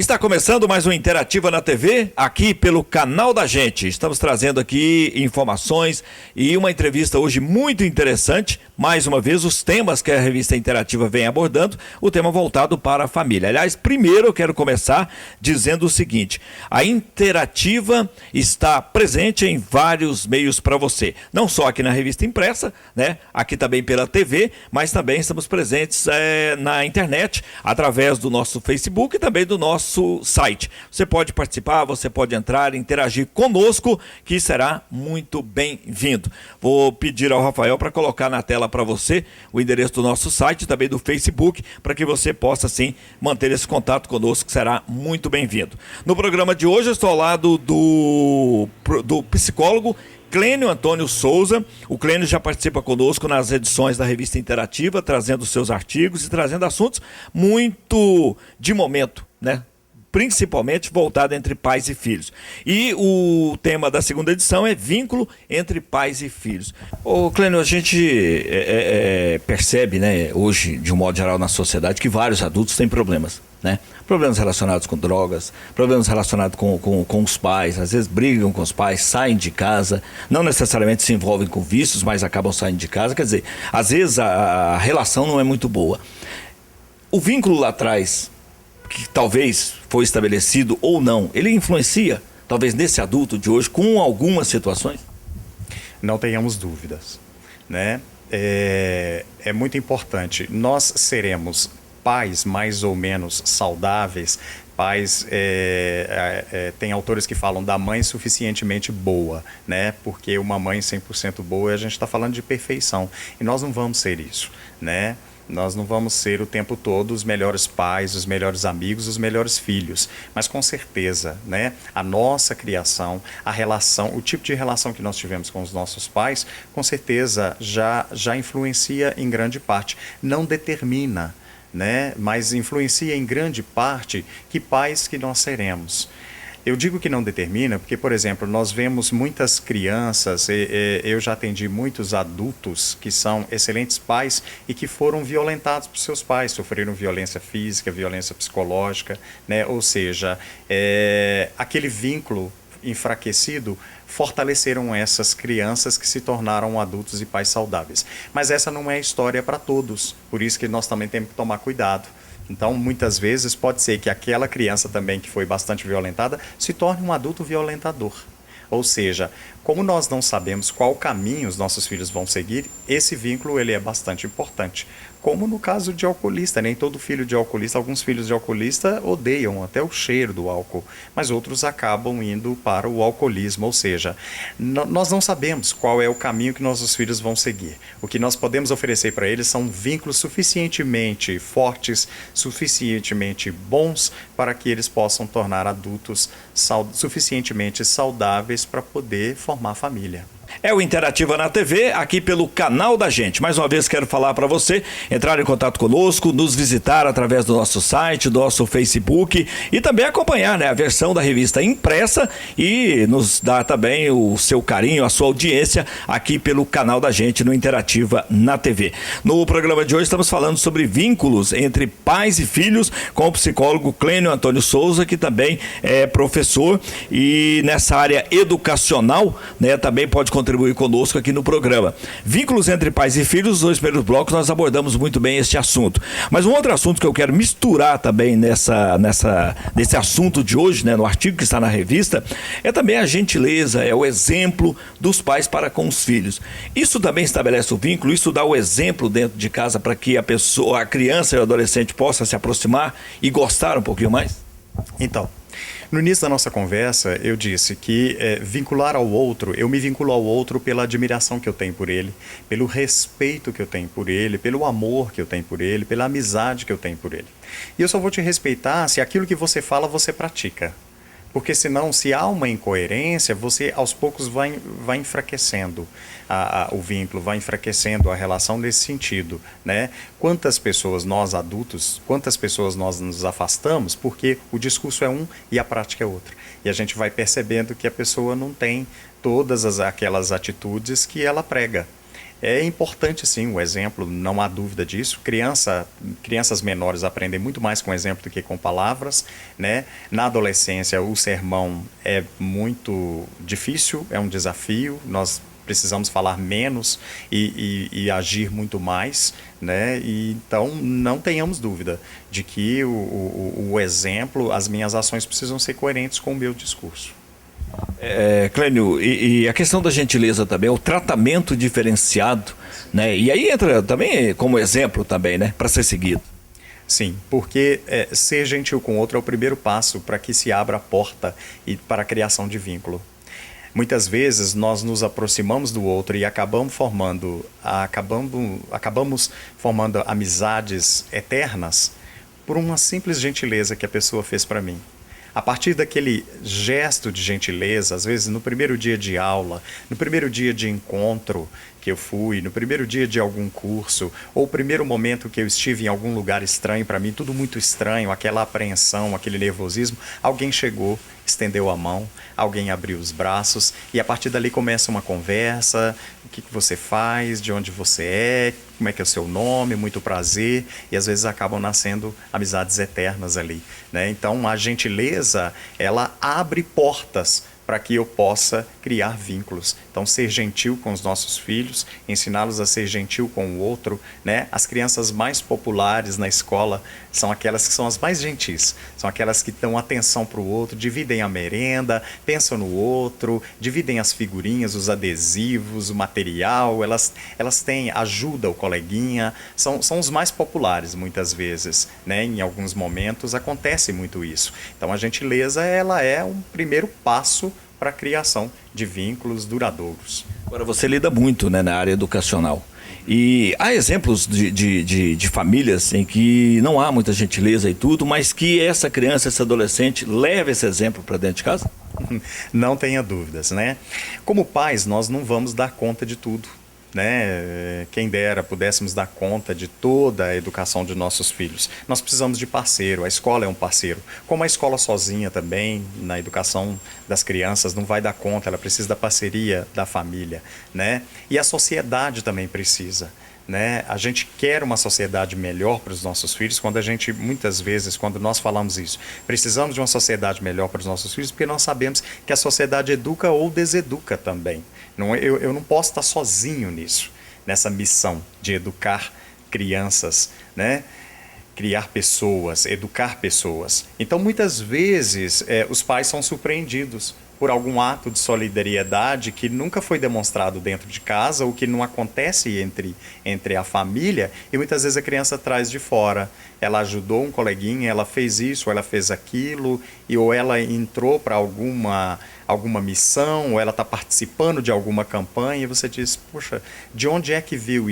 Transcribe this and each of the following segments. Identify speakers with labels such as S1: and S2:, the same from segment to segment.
S1: Está começando mais um Interativa na TV, aqui pelo canal da gente. Estamos trazendo aqui informações e uma entrevista hoje muito interessante. Mais uma vez, os temas que a revista Interativa vem abordando, o tema voltado para a família. Aliás, primeiro eu quero começar dizendo o seguinte: a Interativa está presente em vários meios para você. Não só aqui na revista impressa, né? Aqui também pela TV, mas também estamos presentes na internet, através do nosso Facebook e também do nosso site. Você pode participar, você pode entrar, interagir conosco, que será muito bem-vindo. Vou pedir ao Rafael para colocar na tela para você o endereço do nosso site, também do Facebook, para que você possa, sim, manter esse contato conosco, que será muito bem-vindo. No programa de hoje, eu estou ao lado do psicólogo Clênio Antônio Souza. O Clênio já participa conosco nas edições da revista Interativa, trazendo seus artigos e trazendo assuntos muito de momento, né? Principalmente voltado entre pais e filhos. E o tema da segunda edição é vínculo entre pais e filhos. Ô Clênio, a gente percebe, né, hoje, de um modo geral na sociedade, que vários adultos têm problemas, né? Problemas relacionados com drogas, problemas relacionados com os pais, às vezes brigam com os pais, saem de casa, não necessariamente se envolvem com vícios, mas acabam saindo de casa. Quer dizer, às vezes a relação não é muito boa. O vínculo lá atrás, que talvez foi estabelecido ou não, ele influencia, talvez, nesse adulto de hoje, com algumas situações?
S2: Não tenhamos dúvidas, né? É muito importante. Nós seremos pais mais ou menos saudáveis, pais, tem autores que falam da mãe suficientemente boa, né? Porque uma mãe 100% boa, a gente está falando de perfeição, e nós não vamos ser isso, né? Nós não vamos ser o tempo todo os melhores pais, os melhores amigos, os melhores filhos. Mas com certeza, né, a nossa criação, a relação, o tipo de relação que nós tivemos com os nossos pais, com certeza já influencia em grande parte. Não determina, né, mas influencia em grande parte que pais que nós seremos. Eu digo que não determina porque, por exemplo, nós vemos muitas crianças, eu já atendi muitos adultos que são excelentes pais e que foram violentados por seus pais, sofreram violência física, violência psicológica, né? Ou seja, aquele vínculo enfraquecido fortaleceram essas crianças que se tornaram adultos e pais saudáveis. Mas essa não é a história para todos, por isso que nós também temos que tomar cuidado. Então, muitas vezes, pode ser que aquela criança também que foi bastante violentada se torne um adulto violentador. Ou seja, como nós não sabemos qual caminho os nossos filhos vão seguir, esse vínculo ele é bastante importante. Como no caso de alcoolista, nem todo filho de alcoolista, alguns filhos de alcoolista odeiam até o cheiro do álcool, mas outros acabam indo para o alcoolismo, ou seja, nós não sabemos qual é o caminho que nossos filhos vão seguir. O que nós podemos oferecer para eles são vínculos suficientemente fortes, suficientemente bons para que eles possam tornar adultos suficientemente saudáveis para poder formar família.
S1: É o Interativa na TV, aqui pelo canal da gente. Mais uma vez quero falar para você entrar em contato conosco, nos visitar através do nosso site, do nosso Facebook e também acompanhar, né, a versão da revista impressa e nos dar também o seu carinho, a sua audiência aqui pelo canal da gente no Interativa na TV. No programa de hoje estamos falando sobre vínculos entre pais e filhos com o psicólogo Clênio Antônio Souza, que também é professor e nessa área educacional, né, também pode contribuir conosco aqui no programa. Vínculos entre pais e filhos, os dois primeiros blocos nós abordamos muito bem este assunto. Mas um outro assunto que eu quero misturar também nesse assunto de hoje, né, no artigo que está na revista, é também a gentileza, é o exemplo dos pais para com os filhos. Isso também estabelece o vínculo, isso dá o exemplo dentro de casa para que a criança e o adolescente possa se aproximar e gostar um pouquinho mais?
S2: Então, no início da nossa conversa, eu disse que vincular ao outro, eu me vinculo ao outro pela admiração que eu tenho por ele, pelo respeito que eu tenho por ele, pelo amor que eu tenho por ele, pela amizade que eu tenho por ele. E eu só vou te respeitar se aquilo que você fala, você pratica. Porque senão, se há uma incoerência, você aos poucos vai enfraquecendo o vínculo, vai enfraquecendo a relação nesse sentido, né? Quantas pessoas nós adultos, quantas pessoas nós nos afastamos porque o discurso é um e a prática é outra. E a gente vai percebendo que a pessoa não tem todas aquelas atitudes que ela prega. É importante sim o exemplo, não há dúvida disso. Crianças menores aprendem muito mais com exemplo do que com palavras, né? Na adolescência, o sermão é muito difícil, é um desafio. Nós precisamos falar menos e agir muito mais, né? E, então, não tenhamos dúvida de que o exemplo, as minhas ações precisam ser coerentes com o meu discurso.
S1: Clênio, e a questão da gentileza também, o tratamento diferenciado, né? E aí entra também como exemplo também, né? Para ser seguido.
S2: Sim, porque ser gentil com o outro é o primeiro passo para que se abra a porta e para a criação de vínculo. Muitas vezes nós nos aproximamos do outro e acabamos formando amizades eternas por uma simples gentileza que a pessoa fez para mim. A partir daquele gesto de gentileza, às vezes no primeiro dia de aula, no primeiro dia de encontro que eu fui, no primeiro dia de algum curso, ou o primeiro momento que eu estive em algum lugar estranho para mim, tudo muito estranho, aquela apreensão, aquele nervosismo, alguém chegou, estendeu a mão, alguém abriu os braços e a partir dali começa uma conversa, o que você faz, de onde você é, como é que é o seu nome, muito prazer, e às vezes acabam nascendo amizades eternas ali, né? Então a gentileza, ela abre portas para que eu possa criar vínculos. Então, ser gentil com os nossos filhos, ensiná-los a ser gentil com o outro, né? As crianças mais populares na escola são aquelas que são as mais gentis, são aquelas que dão atenção para o outro, dividem a merenda, pensam no outro, dividem as figurinhas, os adesivos, o material, elas têm, ajuda o coleguinha, são os mais populares muitas vezes, né? Em alguns momentos acontece muito isso. Então, a gentileza, ela é um primeiro passo para a criação de vínculos duradouros.
S1: Agora, você lida muito, né, na área educacional. E há exemplos de famílias em que não há muita gentileza e tudo, mas que essa criança, esse adolescente, leva esse exemplo para dentro de casa?
S2: Não tenha dúvidas, né? Como pais, nós não vamos dar conta de tudo, né? Quem dera pudéssemos dar conta de toda a educação de nossos filhos. Nós precisamos de parceiro, a escola é um parceiro. Como a escola sozinha também, na educação das crianças, não vai dar conta, ela precisa da parceria da família, né? E a sociedade também precisa. Né? A gente quer uma sociedade melhor para os nossos filhos quando a gente, muitas vezes, quando nós falamos isso, precisamos de uma sociedade melhor para os nossos filhos porque nós sabemos que a sociedade educa ou deseduca também. Eu não posso estar sozinho nisso, nessa missão de educar crianças, né? Criar pessoas, educar pessoas. Então, muitas vezes, os pais são surpreendidos por algum ato de solidariedade que nunca foi demonstrado dentro de casa ou que não acontece entre a família e muitas vezes a criança traz de fora. Ela ajudou um coleguinha, ela fez isso, ou ela fez aquilo, ou ela entrou para alguma missão, ou ela está participando de alguma campanha e você diz, poxa, de onde é que veio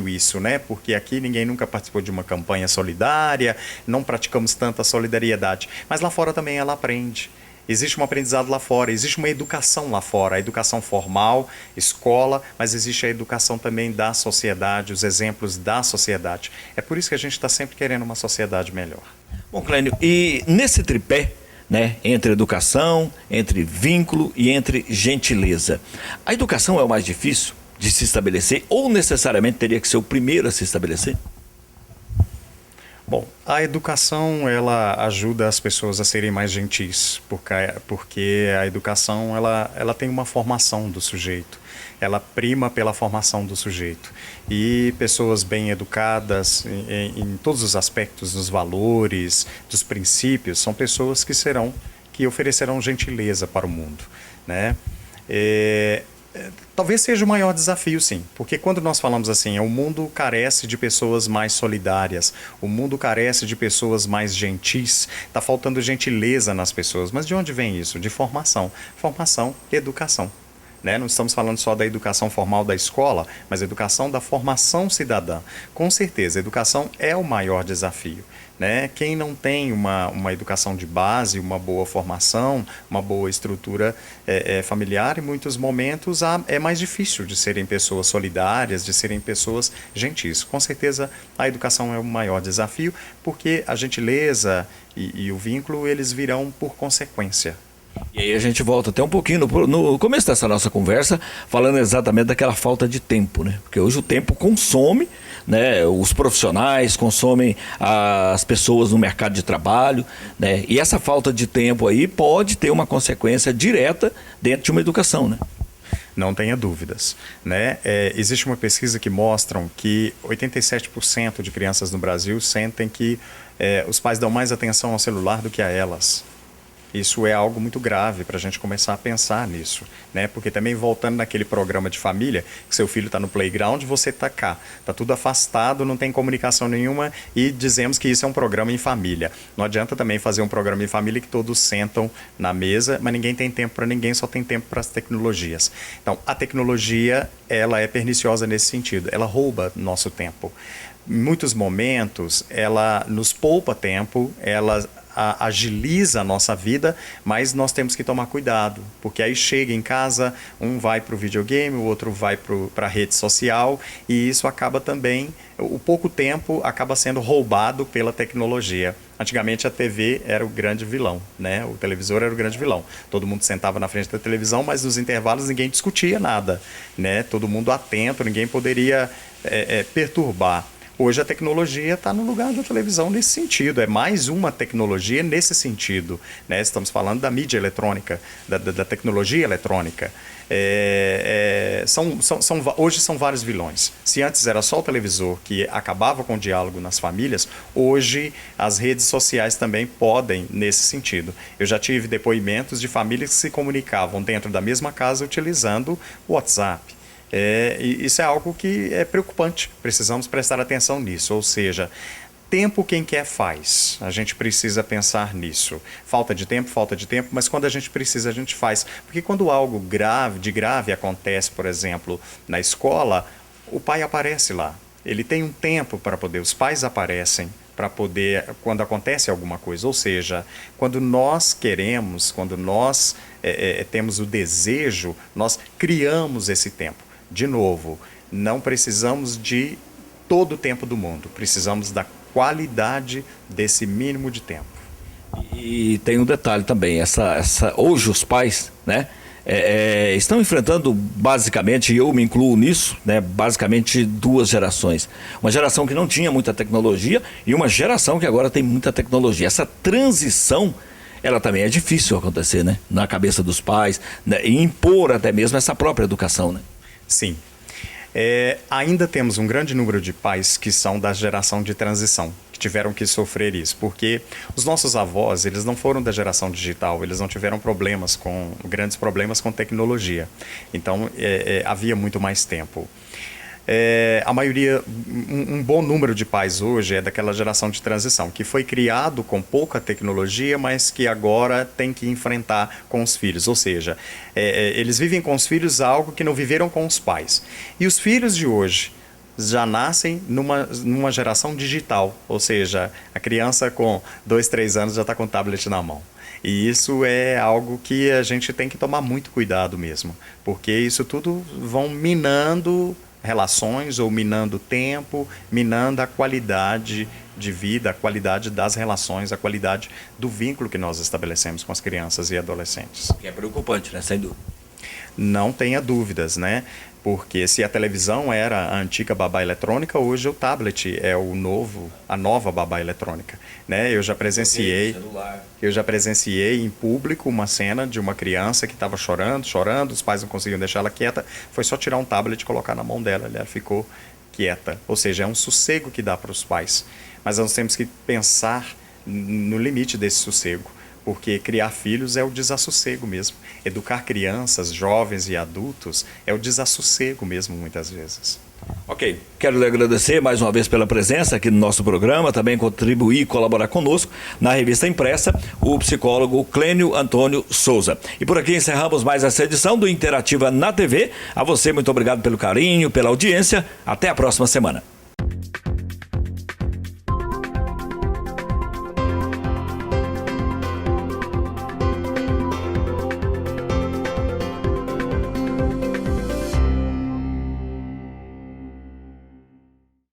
S2: isso, né? Porque aqui ninguém nunca participou de uma campanha solidária, não praticamos tanta solidariedade. Mas lá fora também ela aprende. Existe um aprendizado lá fora, existe uma educação lá fora, a educação formal, escola, mas existe a educação também da sociedade, os exemplos da sociedade. É por isso que a gente está sempre querendo uma sociedade melhor.
S1: Bom, Clênio, e nesse tripé, né, entre educação, entre vínculo e entre gentileza, a educação é o mais difícil de se estabelecer ou necessariamente teria que ser o primeiro a se estabelecer?
S2: Bom, a educação, ela ajuda as pessoas a serem mais gentis, porque a educação, ela tem uma formação do sujeito, ela prima pela formação do sujeito. E pessoas bem educadas em todos os aspectos, dos valores, dos princípios, são pessoas que oferecerão gentileza para o mundo, né? Talvez seja o maior desafio, sim, porque quando nós falamos assim, o mundo carece de pessoas mais solidárias, o mundo carece de pessoas mais gentis, está faltando gentileza nas pessoas. Mas de onde vem isso? De formação e educação. Né? Não estamos falando só da educação formal da escola, mas a educação da formação cidadã. Com certeza, a educação é o maior desafio. Né? Quem não tem uma educação de base, uma boa formação, uma boa estrutura familiar, em muitos momentos é mais difícil de serem pessoas solidárias, de serem pessoas gentis. Com certeza a educação é o maior desafio, porque a gentileza e o vínculo eles virão por consequência.
S1: E aí a gente volta até um pouquinho no começo dessa nossa conversa, falando exatamente daquela falta de tempo, né? Porque hoje o tempo consome, né? Os profissionais consomem as pessoas no mercado de trabalho, né? E essa falta de tempo aí pode ter uma consequência direta dentro de uma educação, né?
S2: Não tenha dúvidas, né? Existe uma pesquisa que mostra que 87% de crianças no Brasil sentem que os pais dão mais atenção ao celular do que a elas. Isso é algo muito grave para a gente começar a pensar nisso, né? Porque também voltando naquele programa de família, que seu filho está no playground, você está cá, está tudo afastado, não tem comunicação nenhuma e dizemos que isso é um programa em família. Não adianta também fazer um programa em família que todos sentam na mesa, mas ninguém tem tempo para ninguém, só tem tempo para as tecnologias. Então, a tecnologia, ela é perniciosa nesse sentido, ela rouba nosso tempo. Em muitos momentos, ela nos poupa tempo, ela agiliza a nossa vida, mas nós temos que tomar cuidado, porque aí chega em casa, um vai para o videogame, o outro vai para a rede social, e isso acaba também, o pouco tempo acaba sendo roubado pela tecnologia. Antigamente a TV era o grande vilão, né? O televisor era o grande vilão. Todo mundo sentava na frente da televisão, mas nos intervalos ninguém discutia nada, né? Todo mundo atento, ninguém poderia perturbar. Hoje a tecnologia está no lugar da televisão nesse sentido, é mais uma tecnologia nesse sentido, né? Estamos falando da mídia eletrônica, da tecnologia eletrônica. Hoje são vários vilões. Se antes era só o televisor que acabava com o diálogo nas famílias, hoje as redes sociais também podem nesse sentido. Eu já tive depoimentos de famílias que se comunicavam dentro da mesma casa utilizando o WhatsApp. Isso é algo que é preocupante, precisamos prestar atenção nisso, ou seja, tempo quem quer faz, a gente precisa pensar nisso. Falta de tempo, mas quando a gente precisa a gente faz, porque quando algo grave acontece, por exemplo, na escola, o pai aparece lá, ele tem um tempo para poder, os pais aparecem para poder, quando acontece alguma coisa, ou seja, quando nós queremos, quando nós temos o desejo, nós criamos esse tempo. De novo, não precisamos de todo o tempo do mundo, precisamos da qualidade desse mínimo de tempo.
S1: E tem um detalhe também, hoje os pais, né, estão enfrentando basicamente, e eu me incluo nisso, né, basicamente duas gerações. Uma geração que não tinha muita tecnologia e uma geração que agora tem muita tecnologia. Essa transição, ela também é difícil acontecer, né, na cabeça dos pais, né, e impor até mesmo essa própria educação, né?
S2: Sim. Ainda temos um grande número de pais que são da geração de transição, que tiveram que sofrer isso, porque os nossos avós, eles não foram da geração digital, eles não tiveram grandes problemas com tecnologia. Então, havia muito mais tempo. A maioria, um bom número de pais hoje é daquela geração de transição, que foi criado com pouca tecnologia, mas que agora tem que enfrentar com os filhos. Ou seja, eles vivem com os filhos algo que não viveram com os pais. E os filhos de hoje já nascem numa geração digital, ou seja, a criança com 2, 3 anos já está com o tablet na mão. E isso é algo que a gente tem que tomar muito cuidado mesmo, porque isso tudo vão minando relações ou minando tempo, minando a qualidade de vida, a qualidade das relações, a qualidade do vínculo que nós estabelecemos com as crianças e adolescentes.
S1: Que é preocupante, né? Sem dúvida.
S2: Não tenha dúvidas, né? Porque se a televisão era a antiga babá eletrônica, hoje o tablet é a nova babá eletrônica, né? Eu já presenciei em público uma cena de uma criança que estava chorando, os pais não conseguiam deixar ela quieta, foi só tirar um tablet e colocar na mão dela, ela ficou quieta. Ou seja, é um sossego que dá para os pais. Mas nós temos que pensar no limite desse sossego, porque criar filhos é o desassossego mesmo. Educar crianças, jovens e adultos é o desassossego mesmo, muitas vezes.
S1: Ok, quero lhe agradecer mais uma vez pela presença aqui no nosso programa, também contribuir e colaborar conosco na revista impressa, o psicólogo Clênio Antônio Souza. E por aqui encerramos mais essa edição do Interativa na TV. A você, muito obrigado pelo carinho, pela audiência. Até a próxima semana.